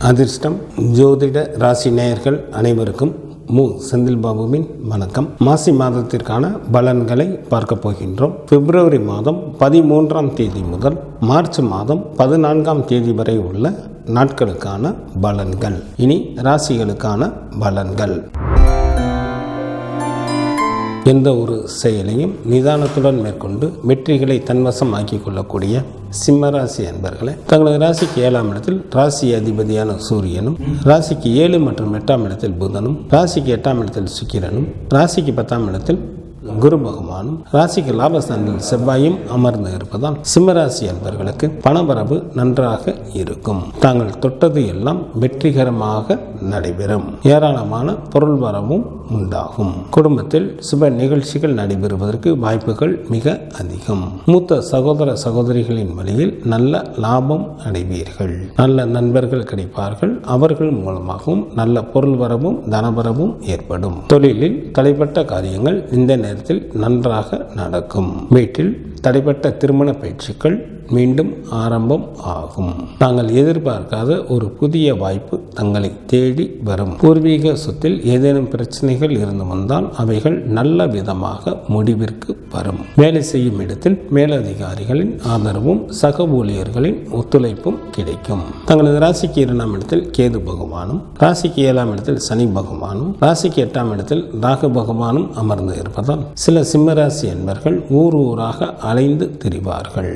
அதிர்ஷ்டம் ஜோதிட ராசி நேயர்கள் அனைவருக்கும் செந்தில் பாபுவின் வணக்கம். மாசி மாதத்திற்கான பலன்களை பார்க்க போகின்றோம். பிப்ரவரி மாதம் 13ஆம் தேதி முதல் மார்ச் மாதம் 14ஆம் தேதி வரை உள்ள நாட்களுக்கான பலன்கள். இனி ராசிகளுக்கான பலன்கள். எந்த ஒரு செயலையும் நிதானத்துடன் மேற்கொண்டு வெற்றிகளை தன்வசம் ஆக்கிக் கொள்ளக்கூடிய சிம்மராசி அன்பர்களே, தங்களது ராசிக்கு 7ஆம் இடத்தில் ராசி அதிபதியான சூரியனும், ராசிக்கு 7 மற்றும் 8ஆம் இடத்தில் புதனும், ராசிக்கு 8ஆம் இடத்தில் சுக்கிரனும், ராசிக்கு 10ஆம் இடத்தில் குரு பகவானும், ராசிக்கு லாபஸ்தானத்தில் செவ்வாயும் அமர்ந்து இருப்பதால் சிம்மராசி அன்பர்களுக்கு பணவரவு நன்றாக இருக்கும். தாங்கள் தொட்டது எல்லாம் வெற்றிகரமாக நடைபெறும். ஏராளமான பொருள் வரவும் உண்டாகும். குடும்பத்தில் சுப நிகழ்ச்சிகள் நடைபெறுவதற்கு வாய்ப்புகள் மிக அதிகம். மூத்த சகோதர சகோதரிகளின் வழியில் நல்ல லாபம் அடைவீர்கள். நல்ல நண்பர்கள் கிடைப்பார்கள். அவர்கள் மூலமாகவும் நல்ல பொருள் வரவும் தனவரவும் ஏற்படும். தொழிலில் தடைப்பட்ட காரியங்கள் இந்த நேரத்தில் நன்றாக நடக்கும். வீட்டில் தடைப்பட்ட திருமண பயிற்சிகள் மீண்டும் ஆரம்பம் ஆகும். தாங்கள் எதிர்பார்க்காத ஒரு புதிய வாய்ப்பு தங்களை தேடி வரும். பூர்வீக சொத்தில் ஏதேனும் பிரச்சனைகள் இருந்து வந்தால் அவைகள் நல்ல விதமாக முடிவிற்கு வரும். வேலை செய்யும் இடத்தில் மேலதிகாரிகளின் ஆதரவும் சக ஊழியர்களின் ஒத்துழைப்பும் கிடைக்கும். தங்களது ராசிக்கு 2ஆம் இடத்தில் கேது பகவானும், ராசிக்கு 7ஆம் இடத்தில் சனி பகவானும், ராசிக்கு 8ஆம் இடத்தில் ராகு பகவானும் அமர்ந்து இருப்பதால் சில சிம்மராசி அன்பர்கள் ஊராக அலைந்து திரிவார்கள்.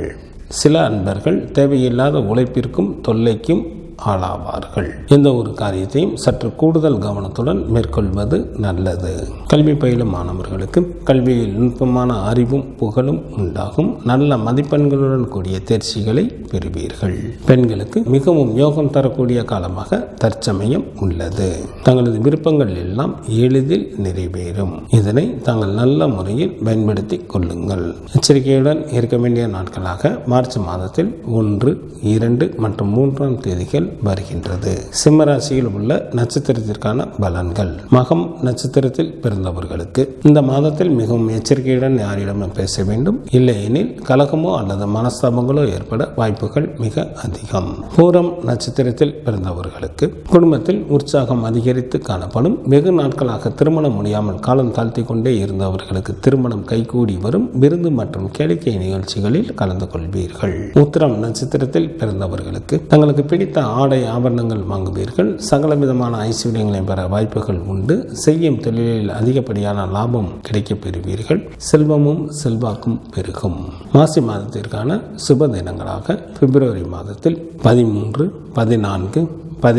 சில அன்பர்கள் தேவையில்லாத உழைப்பிற்கும் தொல்லைக்கும் ஆளாவார்கள். எந்த ஒரு காரியத்தையும் சற்று கூடுதல் கவனத்துடன் மேற்கொள்வது நல்லது. கல்வி பயிலும் மாணவர்களுக்கு கல்வியில் நுட்பமான அறிவும் புகழும் உண்டாகும். நல்ல மதிப்பெண்களுடன் கூடிய தேர்ச்சிகளை பெறுவீர்கள். பெண்களுக்கு மிகவும் யோகம் தரக்கூடிய காலமாக தற்சமயம் உள்ளது. தங்களது விருப்பங்கள் எல்லாம் எளிதில் நிறைவேறும். இதனை தாங்கள் நல்ல முறையில் பயன்படுத்தி கொள்ளுங்கள். எச்சரிக்கையுடன் இருக்க வேண்டிய நாட்களாக மார்ச் மாதத்தில் 1, 2 மற்றும் 3ஆம் தேதிகள் வருகின்றது. சிம்ம ராசியில் உள்ள நட்சத்திரத்திற்கான பலன்கள். மகம் நட்சத்திரத்தில் பிறந்தவர்களுக்கு இந்த மாதத்தில் மிகவும் எச்சரிக்கையுடன் யாரிடமும் பேச வேண்டும். இல்லையெனில் கலகமோ அல்லது மனஸ்தாபங்களோ ஏற்பட வாய்ப்புகள் மிக அதிகம். பூரம் நட்சத்திரத்தில் பிறந்தவர்களுக்கு குடும்பத்தில் உற்சாகம் அதிகரித்து காணப்படும். வெகு நாட்களாக திருமணம் முடியாமல் காலம் தாழ்த்தி கொண்டே இருந்தவர்களுக்கு திருமணம் கைகூடி வரும். விருந்து மற்றும் கேளிக்கை நிகழ்ச்சிகளில் கலந்து கொள்வீர்கள். உத்திரம் நட்சத்திரத்தில் பிறந்தவர்களுக்கு தங்களுக்கு பிடித்த ஆடை ஆபரணங்கள் வாங்குவீர்கள். சகல விதமான ஐஸ்வர்யங்களை பெற வாய்ப்புகள் உண்டு. செய்யும் தொழிலில் அதிகப்படியான லாபம் கிடைக்கப் பெறுவீர்கள். செல்வமும் செல்வாக்கும் பெருகும். மாசி மாதத்திற்கான சுப தினங்களாக பிப்ரவரி மாதத்தில் 13, 14, 17,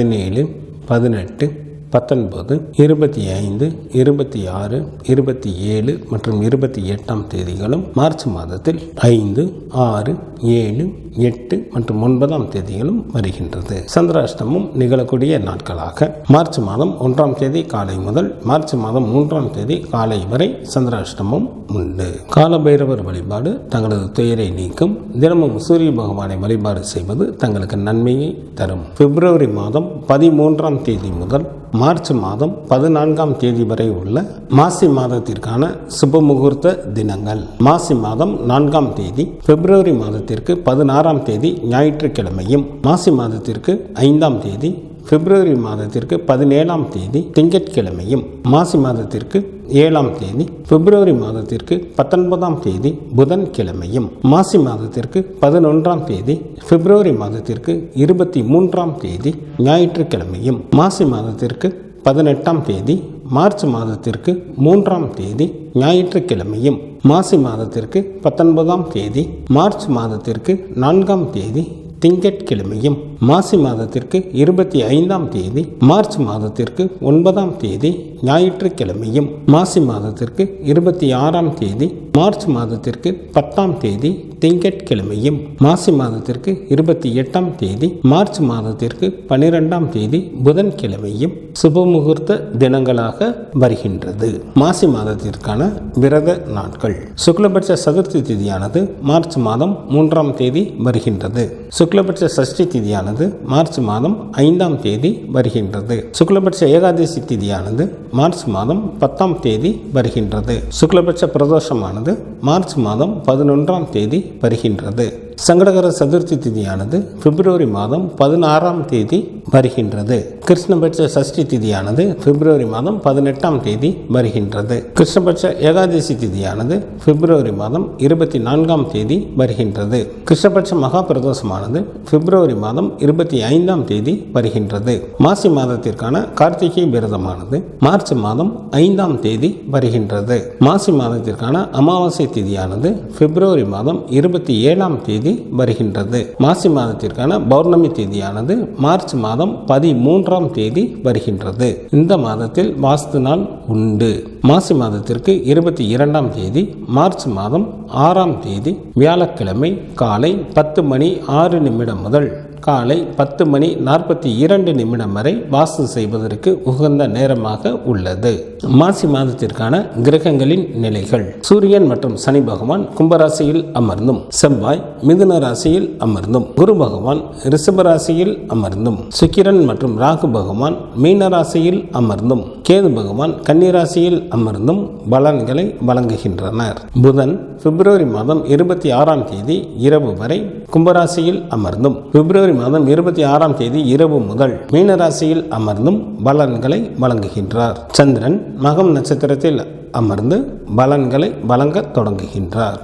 18, 19, 25, 26, 27 மற்றும் 28ஆம் தேதிகளும், மார்ச் மாதத்தில் 5, 6, 7, 8 மற்றும் 9ஆம் தேதிகளும் வருகின்றது. சந்திராஷ்டமம் நிகழக்கூடிய நாட்களாக மார்ச் மாதம் 1ஆம் தேதி காலை முதல் மார்ச் மாதம் 3ஆம் தேதி காலை வரை சந்திராஷ்டமம் உண்டு. காலபைரவர் வழிபாடு தங்களது துயரை நீக்கும். தினமும் சூரிய பகவானை வழிபாடு செய்வது தங்களுக்கு நன்மையை தரும். பிப்ரவரி மாதம் 13ஆம் தேதி முதல் மார்ச் மாதம் 14ஆம் தேதி வரை உள்ள மாசி மாதத்திற்கான சுப முகூர்த்த தினங்கள். மாசி மாதம் 4ஆம் தேதி பிப்ரவரி மாதத்திற்கு 16ஆம் தேதி ஞாயிற்றுக்கிழமையும், மாசி மாதத்திற்கு 5ஆம் தேதி பிப்ரவரி மாதத்திற்கு 17ஆம் தேதி திங்கட்கிழமையும், மாசி மாதத்திற்கு 7ஆம் தேதி பிப்ரவரி மாதத்திற்கு 19ஆம் தேதி புதன்கிழமையும், மாசி மாதத்திற்கு 11ஆம் தேதி பிப்ரவரி மாதத்திற்கு 23ஆம் தேதி ஞாயிற்றுக்கிழமையும், மாசி மாதத்திற்கு 18ஆம் தேதி மார்ச் மாதத்திற்கு 3ஆம் தேதி ஞாயிற்றுக்கிழமையும், மாசி மாதத்திற்கு 19ஆம் தேதி மார்ச் மாதத்திற்கு 4ஆம் தேதி திங்கட்கிழமையும், மாசி மாதத்திற்கு 25ஆம் தேதி மார்ச் மாதத்திற்கு 9ஆம் தேதி ஞாயிற்றுக்கிழமையும், மாசி மாதத்திற்கு 26ஆம் தேதி மார்ச் மாதத்திற்கு 10ஆம் தேதி திங்கட்கிழமையும், மாசி மாதத்திற்கு 28ஆம் தேதி மார்ச் மாதத்திற்கு 12ஆம் தேதி புதன்கிழமையும் சுபமுகூர்த்த தினங்களாக வருகின்றது. மாசி மாதத்திற்கான விரத நாட்கள். சுக்லபட்ச சதுர்த்தி திதியானது மார்ச் மாதம் 3ஆம் தேதி வருகின்றது. சுக்லபட்ச சஷ்டி திதியானது மார்ச் மாதம் 5ஆம் தேதி வருகின்றது. சுக்லபட்ச ஏகாதசி திதியானது மார்ச் மாதம் 10ஆம் தேதி வருகின்றது. சுக்லபட்ச பிரதோஷமானது மார்ச் மாதம் 11ஆம் தேதி வருகின்றது. சங்கடகர சதுர்த்தி திதியானது பிப்ரவரி மாதம் 16ஆம் தேதி வருகின்றது. கிருஷ்ணபட்ச சஷ்டி திதியானது பிப்ரவரி மாதம் 18ஆம் தேதி வருகின்றது. கிருஷ்ணபட்ச ஏகாதசி திதியானது பிப்ரவரி மாதம் 24ஆம் தேதி வருகின்றது. கிருஷ்ணபட்ச மகா பிரதோஷமானது பிப்ரவரி மாதம் 25ஆம் தேதி வருகின்றது. மாசி மாதத்திற்கான கார்த்திகை விரதமானது மார்ச் மாதம் 5ஆம் தேதி வருகின்றது. மாசி மாதத்திற்கான அமாவாசை திதியானது பிப்ரவரி மாதம் 27ஆம் தேதி வருகின்றது. மாசி மாதத்திற்கான பௌர்ணமி தேதியானது மார்ச் மாதம் 13ஆம் தேதி வருகின்றது. இந்த மாதத்தில் வாஸ்து நாள் உண்டு. மாசி மாதத்திற்கு 22ஆம் தேதி மார்ச் மாதம் 6ஆம் தேதி வியாழக்கிழமை காலை 10:06 முதல் காலை 10:42 வரை வாஸ்து செய்வதற்கு உகந்த நேரமாக உள்ளது. மாசி மாதத்திற்கான கிரகங்களின் நிலைகள்: சூரியன் மற்றும் சனி பகவான் கும்பராசியில் அமர்ந்தும், செவ்வாய் மிதுன ராசியில் அமர்ந்தும், குரு பகவான் ரிஷப ராசியில் அமர்ந்தும், சுக்கிரன் மற்றும் ராகு பகவான் மீன ராசியில் அமர்ந்தும், கேது பகவான் கன்னி ராசியில் அமர்ந்தும் பலன்களை வழங்குகின்றனர். புதன் பிப்ரவரி மாதம் 26ஆம் தேதி இரவு வரை கும்பராசியில் அமர்ந்தும், பிப்ரவரி மாதம் 26ஆம் தேதி இரவு முதல் மீனராசியில் அமர்ந்தும் பலன்களை வழங்குகின்றார். சந்திரன் மகம் நட்சத்திரத்தில் அமர்ந்து பலன்களை வழங்க தொடங்குகின்றார்.